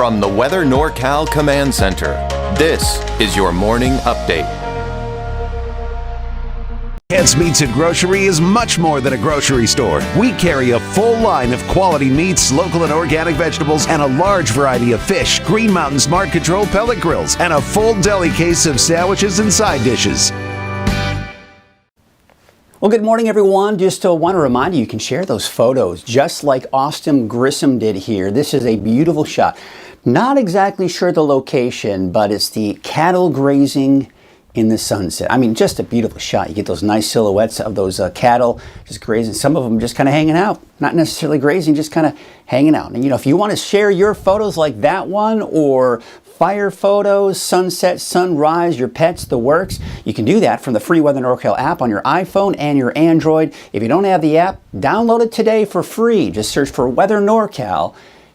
From the Weather NorCal Command Center, this is your morning update. Ants Meats and Grocery is much more than a grocery store. We carry a full line of quality meats, local and organic vegetables, and a large variety of fish, Green Mountain Smart Control pellet grills, and a full deli case of sandwiches and side dishes. Well, good morning, everyone. Just want to remind you can share those photos just like Austin Grissom did here. This is a beautiful shot. Not exactly sure the location, but it's the cattle grazing in the sunset. I mean, just a beautiful shot. You get those nice silhouettes of those cattle just grazing. Some of them just kind of hanging out, not necessarily grazing, just kind of hanging out. And if you want to share your photos like that one, or fire photos, sunset, sunrise, your pets, the works, you can do that from the free Weather NorCal app on your iPhone and your Android. If you don't have the app, download it today for free. Just search for Weather NorCal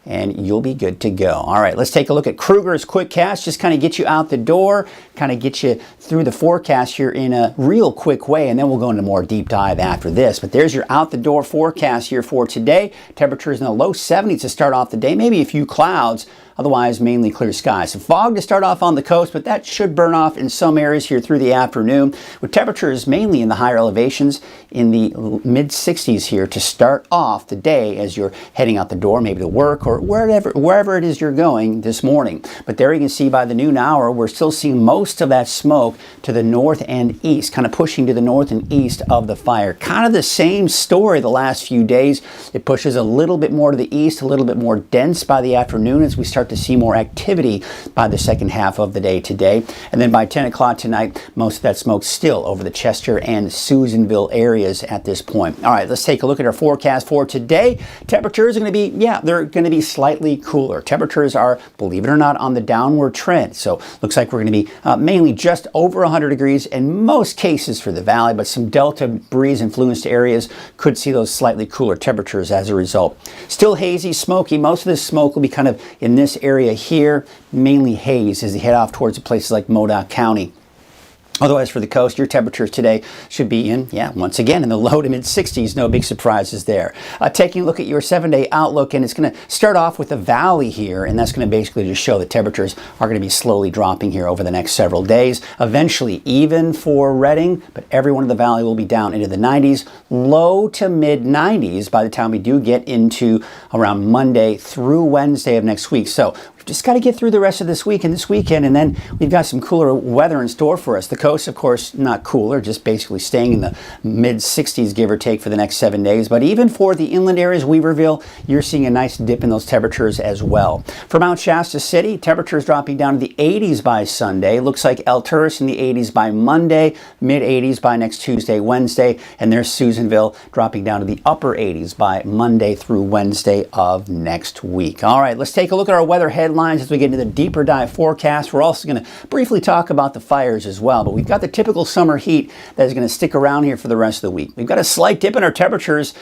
and you'll be good to go. All right, let's take a look at Kruger's Quick Cast. Just kind of get you out the door, kind of get you through the forecast here in a real quick way, and then we'll go into more deep dive after this. But there's your out the door forecast here for today. Temperatures in the low 70s to start off the day, maybe a few clouds. Otherwise, mainly clear skies. Some fog to start off on the coast, but that should burn off in some areas here through the afternoon, with temperatures mainly in the higher elevations in the mid-60s here to start off the day as you're heading out the door, maybe to work or wherever it is you're going this morning. But there you can see by the noon hour, we're still seeing most of that smoke to the north and east, kind of pushing to the north and east of the fire. Kind of the same story the last few days. It pushes a little bit more to the east, a little bit more dense by the afternoon as we start to see more activity by the second half of the day today. And then by 10 o'clock tonight, most of that smoke still over the Chester and Susanville areas at this point. All right, let's take a look at our forecast for today. Temperatures are going to be, they're going to be slightly cooler. Temperatures are, believe it or not, on the downward trend. So looks like we're going to be mainly just over 100 degrees in most cases for the valley, but some delta breeze influenced areas could see those slightly cooler temperatures as a result. Still hazy, smoky. Most of this smoke will be kind of in this area here, mainly haze as you head off towards places like Modoc County. Otherwise, for the coast, your temperatures today should be in, once again, in the low to mid-60s. No big surprises there. Taking a look at your 7-day outlook, and it's going to start off with the valley here, and that's going to basically just show that temperatures are going to be slowly dropping here over the next several days. Eventually, even for Redding, but everyone in the valley will be down into the 90s, low to mid-90s by the time we do get into around Monday through Wednesday of next week. So we've just got to get through the rest of this week and this weekend, and then we've got some cooler weather in store for us. The coast, of course, not cooler, just basically staying in the mid-60s, give or take, for the next 7 days. But even for the inland areas, Weaverville, you're seeing a nice dip in those temperatures as well. For Mount Shasta City, temperatures dropping down to the 80s by Sunday. Looks like El Turris in the 80s by Monday, mid-80s by next Tuesday, Wednesday, and there's Susanville dropping down to the upper 80s by Monday through Wednesday of next week. All right, let's take a look at our weather headlines as we get into the deeper dive forecast. We're also going to briefly talk about the fires as well, but we've got the typical summer heat that is going to stick around here for the rest of the week. We've got a slight dip in our temperatures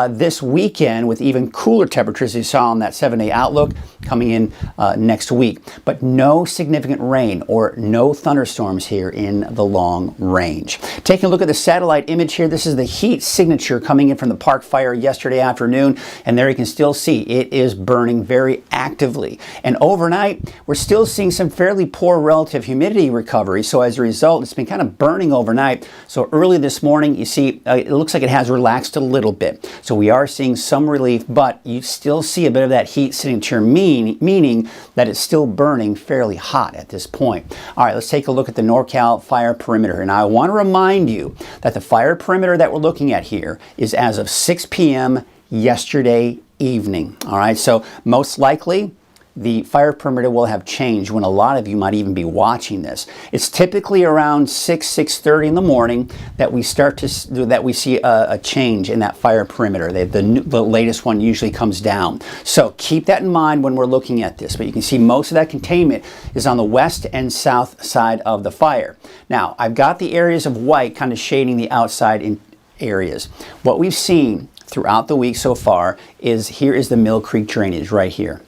this weekend, with even cooler temperatures you saw on that 7-day outlook coming in next week, but no significant rain or no thunderstorms here in the long range. Taking a look at the satellite image here, this is the heat signature coming in from the park fire yesterday afternoon, and there you can still see it is burning very actively. And overnight, we're still seeing some fairly poor relative humidity recovery, so as a result, it's been kind of burning overnight. So early this morning, you see, it looks like it has relaxed a little bit. So we are seeing some relief, but you still see a bit of that heat signature, meaning that it's still burning fairly hot at this point. All right, let's take a look at the NorCal fire perimeter. And I want to remind you that the fire perimeter that we're looking at here is as of 6 p.m. yesterday evening. All right, so most likely the fire perimeter will have changed when a lot of you might even be watching this. It's typically around 6:30 in the morning that we see a change in that fire perimeter. The latest one usually comes down. So keep that in mind when we're looking at this. But you can see most of that containment is on the west and south side of the fire. Now, I've got the areas of white kind of shading the outside areas. What we've seen throughout the week so far is here is the Mill Creek drainage right here.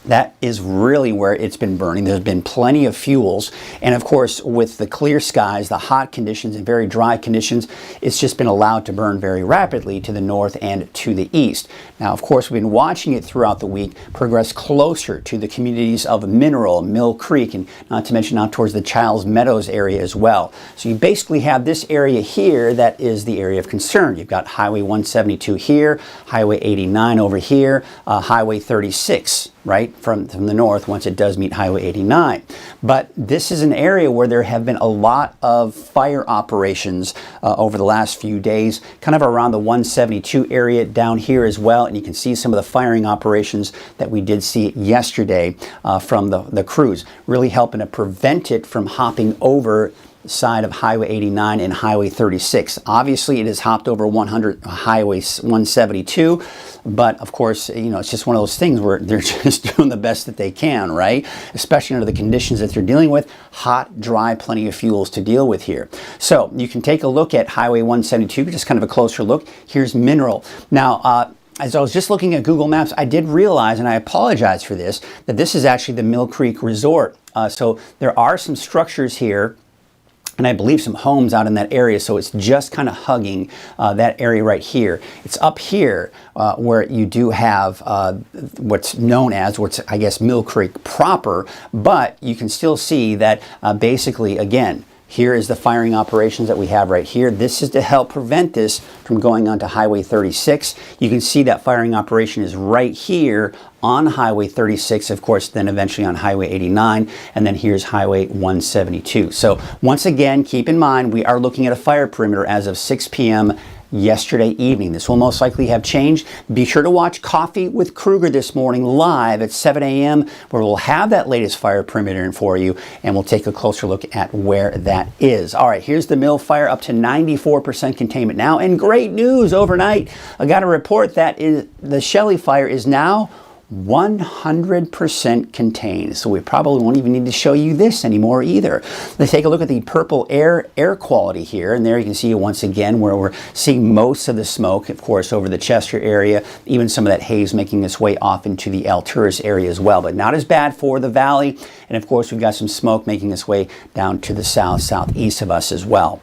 That is really where it's been burning. There's been plenty of fuels. And of course, with the clear skies, the hot conditions and very dry conditions, it's just been allowed to burn very rapidly to the north and to the east. Now, of course, we've been watching it throughout the week progress closer to the communities of Mineral, Mill Creek, and not to mention out towards the Childs Meadows area as well. So you basically have this area here that is the area of concern. You've got Highway 172 here, Highway 89 over here, Highway 36. Right, from the north once it does meet Highway 89. But this is an area where there have been a lot of fire operations over the last few days, kind of around the 172 area down here as well. And you can see some of the firing operations that we did see yesterday from the crews, really helping to prevent it from hopping over side of Highway 89 and Highway 36. Obviously, it has hopped over Highway 172, but of course, you know, it's just one of those things where they're just doing the best that they can, right? Especially under the conditions that they're dealing with, hot, dry, plenty of fuels to deal with here. So you can take a look at Highway 172, just kind of a closer look. Here's Mineral. Now, as I was just looking at Google Maps, I did realize, and I apologize for this, that this is actually the Mill Creek Resort. So there are some structures here, and I believe some homes out in that area, so it's just kind of hugging that area right here. It's up here where you do have what's known as, I guess, Mill Creek proper, but you can still see that basically, again, here is the firing operations that we have right here. This is to help prevent this from going onto Highway 36. You can see that firing operation is right here on Highway 36, of course, then eventually on Highway 89, and then here's Highway 172. So once again, keep in mind, we are looking at a fire perimeter as of 6 p.m. yesterday evening. This will most likely have changed. Be sure to watch Coffee with Kruger this morning live at 7 a.m. where we'll have that latest fire perimeter for you, and we'll take a closer look at where that is. All right, here's the Mill fire up to 94% containment now, and great news overnight. I got a report that the Shelley fire is now 100% contained. So we probably won't even need to show you this anymore either. Let's take a look at the purple air quality here. And there you can see once again where we're seeing most of the smoke, of course, over the Chester area, even some of that haze making its way off into the Alturas area as well, but not as bad for the valley. And of course, we've got some smoke making its way down to the southeast of us as well.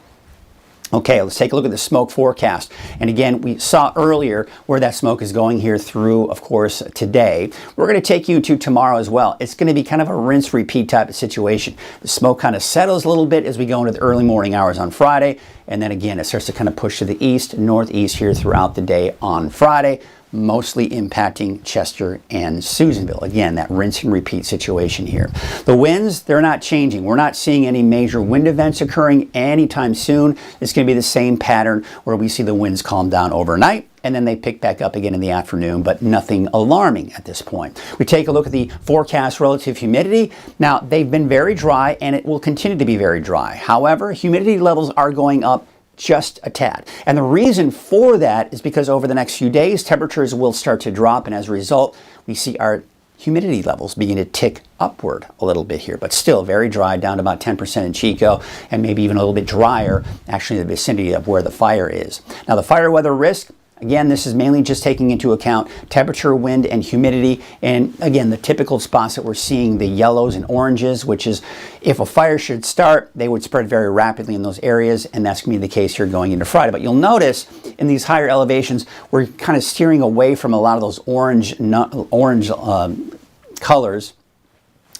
Okay, let's take a look at the smoke forecast. And again, we saw earlier where that smoke is going here through, of course, today. We're going to take you to tomorrow as well. It's going to be kind of a rinse-repeat type of situation. The smoke kind of settles a little bit as we go into the early morning hours on Friday. And then again, it starts to kind of push to the east, northeast here throughout the day on Friday, mostly impacting Chester and Susanville. Again, that rinse and repeat situation here. The winds, they're not changing. We're not seeing any major wind events occurring anytime soon. It's going to be the same pattern where we see the winds calm down overnight and then they pick back up again in the afternoon, but nothing alarming at this point. We take a look at the forecast relative humidity. Now, they've been very dry and it will continue to be very dry. However, humidity levels are going up just a tad. And the reason for that is because over the next few days, temperatures will start to drop, and as a result, we see our humidity levels begin to tick upward a little bit here, but still very dry, down to about 10% in Chico, and maybe even a little bit drier actually in the vicinity of where the fire is. Now, the fire weather risk, again, this is mainly just taking into account temperature, wind, and humidity. And again, the typical spots that we're seeing, the yellows and oranges, which is if a fire should start, they would spread very rapidly in those areas. And that's going to be the case here going into Friday. But you'll notice in these higher elevations, we're kind of steering away from a lot of those orange colors.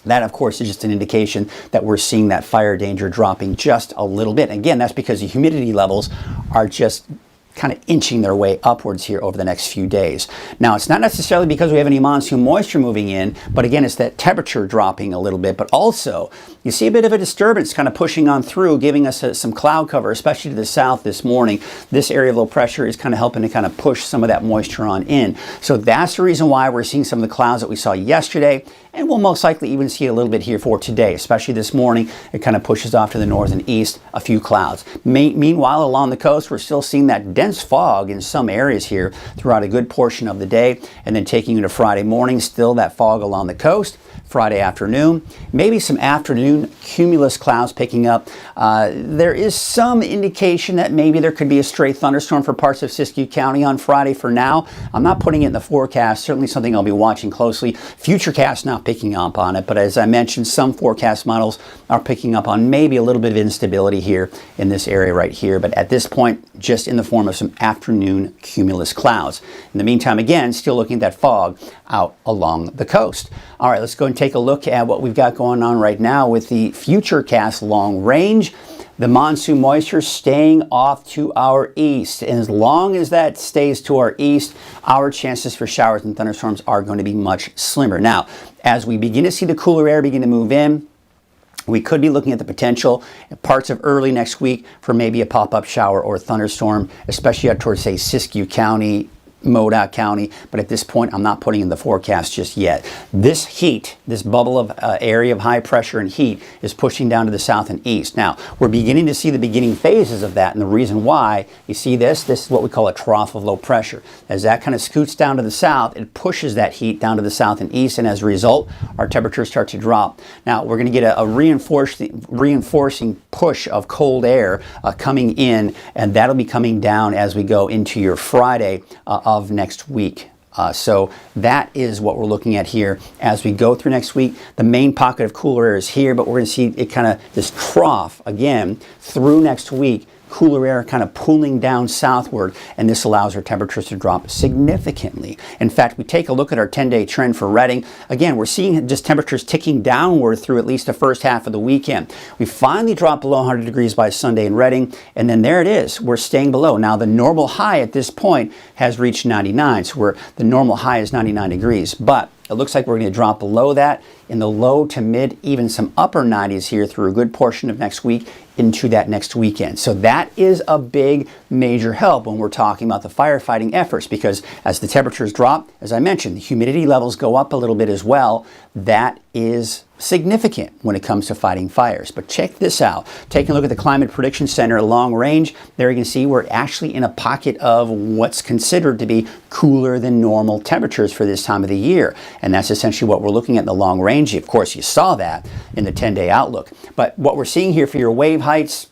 That, of course, is just an indication that we're seeing that fire danger dropping just a little bit. Again, that's because the humidity levels are just kind of inching their way upwards here over the next few days. Now, it's not necessarily because we have any monsoon moisture moving in, but again, it's that temperature dropping a little bit, but also you see a bit of a disturbance kind of pushing on through, giving us some cloud cover, especially to the south this morning. This area of low pressure is kind of helping to kind of push some of that moisture on in. So that's the reason why we're seeing some of the clouds that we saw yesterday, and we'll most likely even see a little bit here for today, especially this morning. It kind of pushes off to the north and east, a few clouds. Meanwhile, along the coast, we're still seeing that dense fog in some areas here throughout a good portion of the day, and then taking you to Friday morning, still that fog along the coast. Friday afternoon. Maybe some afternoon cumulus clouds picking up. There is some indication that maybe there could be a stray thunderstorm for parts of Siskiyou County on Friday. For now, I'm not putting it in the forecast. Certainly something I'll be watching closely. Futurecast not picking up on it, but as I mentioned, some forecast models are picking up on maybe a little bit of instability here in this area right here. But at this point, just in the form of some afternoon cumulus clouds. In the meantime, again, still looking at that fog out along the coast. All right, let's go and take a look at what we've got going on right now with the Futurecast long range. The monsoon moisture staying off to our east. And as long as that stays to our east, our chances for showers and thunderstorms are going to be much slimmer. Now, as we begin to see the cooler air begin to move in, we could be looking at the potential in parts of early next week for maybe a pop-up shower or thunderstorm, especially out towards, say, Siskiyou County, Modoc County, but at this point I'm not putting in the forecast just yet. This heat, this bubble of area of high pressure and heat is pushing down to the south and east. Now, we're beginning to see the beginning phases of that, and the reason why, you see this is what we call a trough of low pressure. As that kind of scoots down to the south, it pushes that heat down to the south and east, and as a result, our temperatures start to drop. Now, we're going to get a reinforcing push of cold air coming in, and that'll be coming down as we go into your Friday of next week. So that is what we're looking at here as we go through next week. The main pocket of cooler air is here, but we're going to see it kind of this trough again through next week. Cooler air kind of pulling down southward, and this allows our temperatures to drop significantly. In fact, we take a look at our 10-day trend for Redding. Again, we're seeing just temperatures ticking downward through at least the first half of the weekend. We finally dropped below 100 degrees by Sunday in Redding, and then there it is. We're staying below. Now, the normal high at this point has reached 99, so the normal high is 99 degrees, but it looks like we're going to drop below that in the low to mid, even some upper 90s here through a good portion of next week into that next weekend. So that is a big major help when we're talking about the firefighting efforts, because as the temperatures drop, as I mentioned, the humidity levels go up a little bit as well. That is significant when it comes to fighting fires. But check this out. Taking a look at the Climate Prediction Center long range, there you can see we're actually in a pocket of what's considered to be cooler than normal temperatures for this time of the year. And that's essentially what we're looking at in the long range. Of course, you saw that in the 10-day outlook. But what we're seeing here for your wave heights,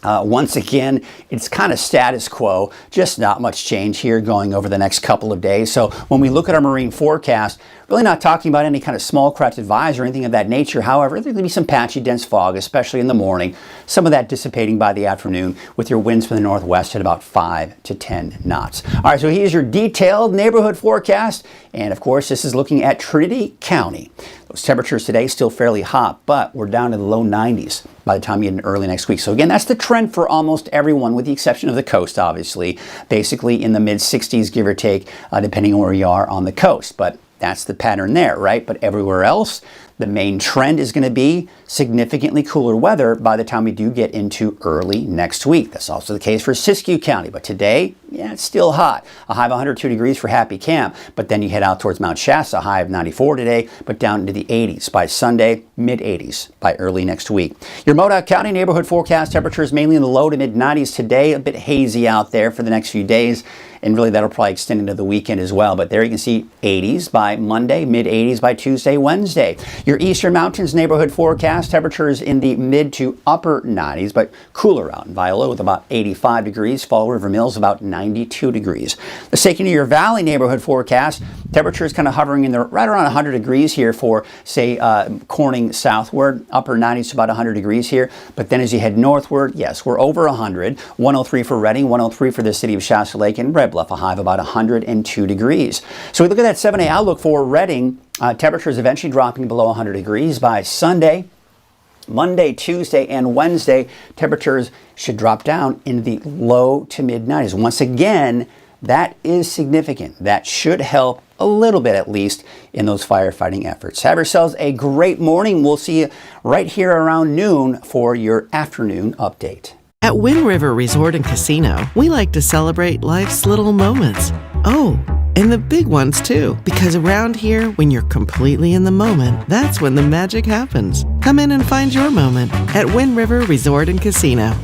once again, it's kind of status quo, just not much change here going over the next couple of days. So when we look at our marine forecast, really not talking about any kind of small craft advisory or anything of that nature. However, there's going to be some patchy dense fog, especially in the morning. Some of that dissipating by the afternoon with your winds from the northwest at about 5 to 10 knots. All right, so here's your detailed neighborhood forecast. And of course, this is looking at Trinity County. Those temperatures today still fairly hot, but we're down to the low 90s by the time you get in early next week. So again, that's the trend for almost everyone, with the exception of the coast, obviously. Basically in the mid 60s, give or take, depending on where you are on the coast. But that's the pattern there, right? But everywhere else, the main trend is going to be significantly cooler weather by the time we do get into early next week. That's also the case for Siskiyou County. But today, yeah, it's still hot. A high of 102 degrees for Happy Camp. But then you head out towards Mount Shasta, a high of 94 today, but down into the 80s by Sunday, mid-80s by early next week. Your Modoc County neighborhood forecast temperatures mainly in the low to mid-90s today. A bit hazy out there for the next few days. And really, that'll probably extend into the weekend as well. But there you can see 80s by Monday, mid-80s by Tuesday, Wednesday. Your Eastern Mountains neighborhood forecast temperatures in the mid to upper 90s, but cooler out in Viola with about 85 degrees. Fall River Mills about 92 degrees. The Second-Year Valley neighborhood forecast temperatures kind of hovering in the right around 100 degrees here for, say, Corning southward. Upper 90s to about 100 degrees here. But then as you head northward, yes, we're over 100. 103 for Redding, 103 for the city of Shasta Lake and Red Bluff, a high of about 102 degrees. So we look at that 7-day outlook for Redding. Temperatures eventually dropping below 100 degrees by Sunday. Monday, Tuesday, and Wednesday, temperatures should drop down in the low to mid 90s. Once again, that is significant. That should help a little bit, at least, in those firefighting efforts. Have yourselves a great morning. We'll see you right here around noon for your afternoon update. At Wind River Resort and Casino, we like to celebrate life's little moments. Oh, and the big ones too. Because around here, when you're completely in the moment, that's when the magic happens. Come in and find your moment at Wind River Resort and Casino.